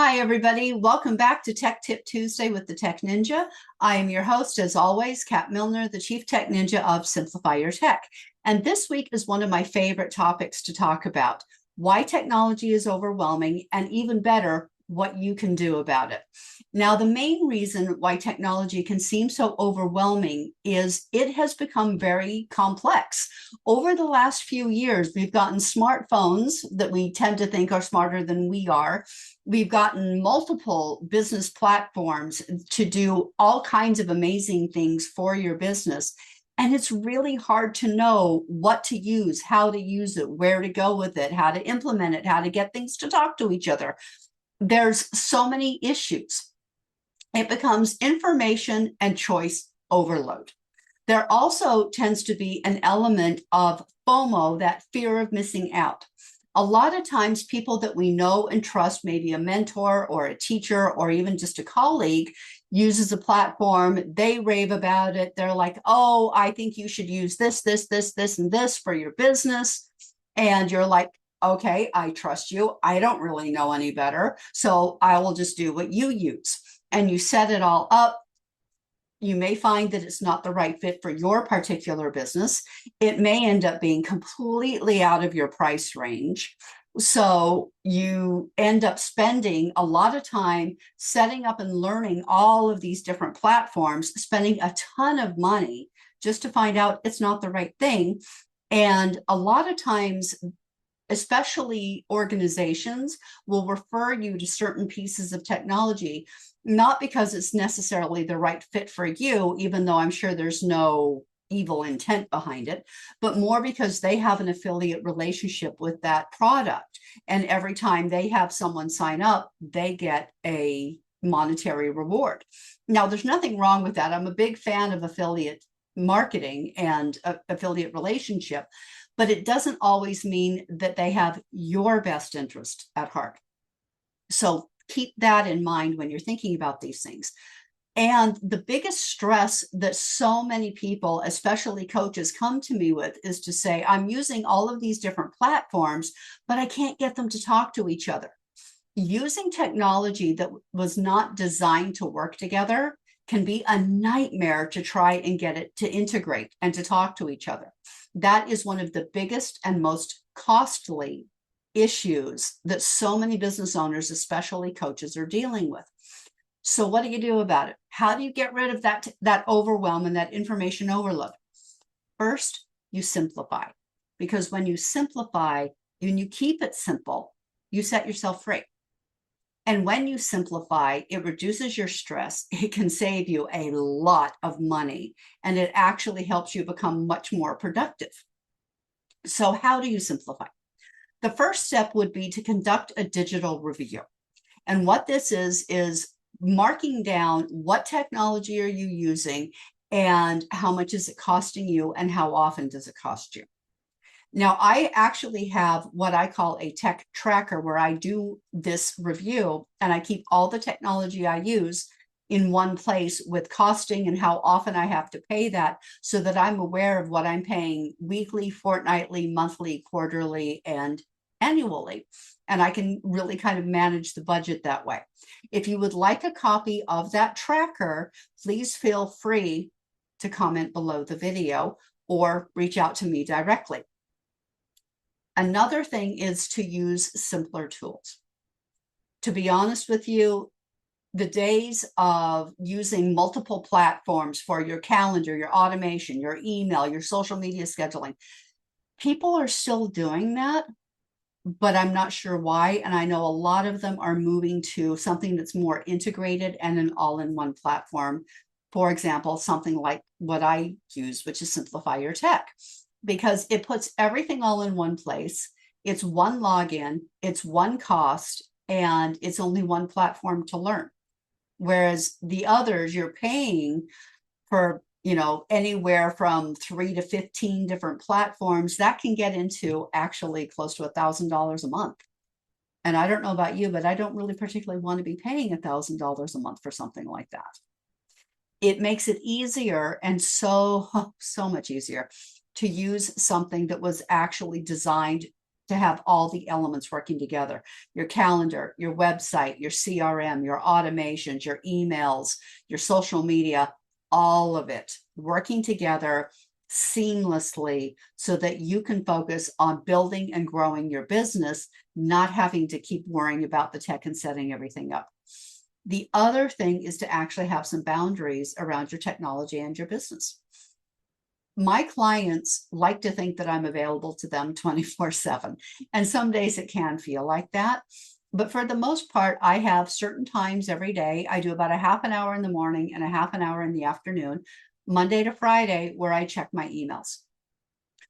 Hi, everybody. Welcome back to Tech Tip Tuesday with the Tech Ninja. I am your host, as always, Kat Milner, the Chief Tech Ninja of Simplify Your Tech. And this week is one of my favorite topics to talk about: why technology is overwhelming, and even better, what you can do about it. Now, the main reason why technology can seem so overwhelming is it has become very complex. Over the last few years, we've gotten smartphones that we tend to think are smarter than we are. We've gotten multiple business platforms to do all kinds of amazing things for your business. And it's really hard to know what to use, how to use it, where to go with it, how to implement it, how to get things to talk to each other. There's so many issues. It becomes information and choice overload. There also tends to be an element of FOMO, that fear of missing out. A lot of times, people that we know and trust, maybe a mentor or a teacher or even just a colleague, uses a platform, they rave about it. They're like, oh, I think you should use this, and this for your business. And you're like, okay, I trust you. I don't really know any better, so I will just do what you use. And you set it all up. You may find that it's not the right fit for your particular business. It may end up being completely out of your price range. So you end up spending a lot of time setting up and learning all of these different platforms, spending a ton of money just to find out it's not the right thing. And a lot of times, especially organizations, will refer you to certain pieces of technology, not because it's necessarily the right fit for you, even though I'm sure there's no evil intent behind it, but more because they have an affiliate relationship with that product. And every time they have someone sign up, they get a monetary reward. Now, there's nothing wrong with that. I'm a big fan of affiliate marketing and affiliate relationship, but it doesn't always mean that they have your best interest at heart. So keep that in mind when you're thinking about these things. And the biggest stress that so many people, especially coaches, come to me with is to say, I'm using all of these different platforms, but I can't get them to talk to each other. Using technology that was not designed to work together can be a nightmare to try and get it to integrate and to talk to each other. That is one of the biggest and most costly issues that so many business owners, especially coaches, are dealing with. So what do you do about it? How do you get rid of that overwhelm and that information overload? First, you simplify, because when you simplify and you keep it simple, you set yourself free. And when you simplify, it reduces your stress. It can save you a lot of money, and it actually helps you become much more productive. So how do you simplify? The first step would be to conduct a digital review. And what this is marking down what technology are you using and how much is it costing you and how often does it cost you. Now, I actually have what I call a tech tracker where I do this review and I keep all the technology I use in one place with costing and how often I have to pay that, so that I'm aware of what I'm paying weekly, fortnightly, monthly, quarterly, and annually. And I can really kind of manage the budget that way. If you would like a copy of that tracker, please feel free to comment below the video or reach out to me directly. Another thing is to use simpler tools. To be honest with you, the days of using multiple platforms for your calendar, your automation, your email, your social media scheduling, people are still doing that, but I'm not sure why. And I know a lot of them are moving to something that's more integrated and an all-in-one platform. For example, something like what I use, which is Simplify Your Tech, because it puts everything all in one place. It's one login, it's one cost, and it's only one platform to learn. Whereas the others, you're paying for, anywhere from 3 to 15 different platforms. That can get into actually close to $1,000 a month. And I don't know about you, but I don't really particularly want to be paying $1,000 a month for something like that. It makes it easier, and so much easier, to use something that was actually designed to have all the elements working together. Your calendar, your website, your CRM, your automations, your emails, your social media, all of it working together seamlessly so that you can focus on building and growing your business, not having to keep worrying about the tech and setting everything up. The other thing is to actually have some boundaries around your technology and your business. My clients like to think that I'm available to them 24/7. And some days it can feel like that. But for the most part, I have certain times every day. I do about a half an hour in the morning and a half an hour in the afternoon, Monday to Friday, where I check my emails.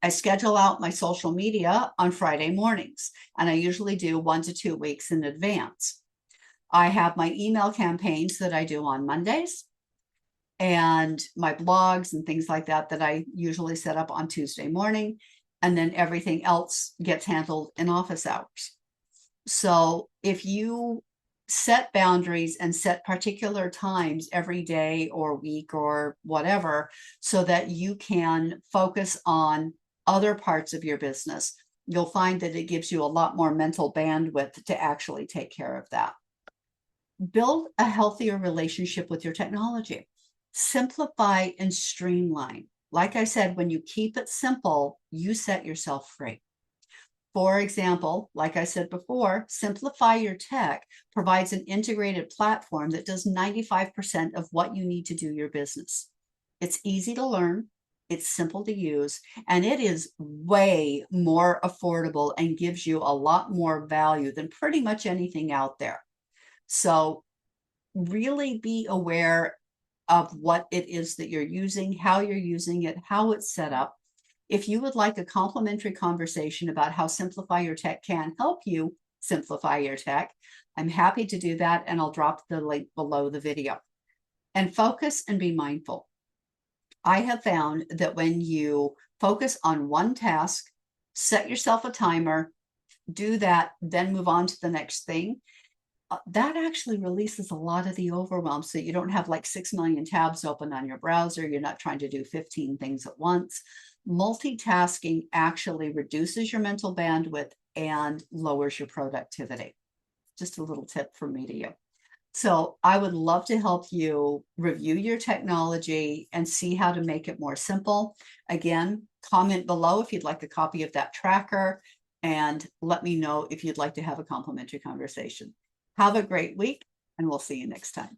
I schedule out my social media on Friday mornings, and I usually do 1 to 2 weeks in advance. I have my email campaigns that I do on Mondays, and my blogs and things like that that I usually set up on Tuesday morning, and then everything else gets handled in office hours. So if you set boundaries and set particular times every day or week or whatever, so that you can focus on other parts of your business, you'll find that it gives you a lot more mental bandwidth to actually take care of that. Build a healthier relationship with your technology. Simplify and streamline. Like I said, when you keep it simple, you set yourself free. For example, like I said before, Simplify Your Tech provides an integrated platform that does 95% of what you need to do your business. It's easy to learn, it's simple to use, and it is way more affordable and gives you a lot more value than pretty much anything out there. So really be aware of what it is that you're using, how you're using it, how it's set up. If you would like a complimentary conversation about how Simplify Your Tech can help you simplify your tech, I'm happy to do that, and I'll drop the link below the video. And focus and be mindful. I have found that when you focus on one task, set yourself a timer, do that, then move on to the next thing, that actually releases a lot of the overwhelm, so you don't have like 6 million tabs open on your browser. You're not trying to do 15 things at once. Multitasking actually reduces your mental bandwidth and lowers your productivity. Just a little tip from me to you. So I would love to help you review your technology and see how to make it more simple. Again, comment below if you'd like a copy of that tracker, and let me know if you'd like to have a complimentary conversation. Have a great week, and we'll see you next time.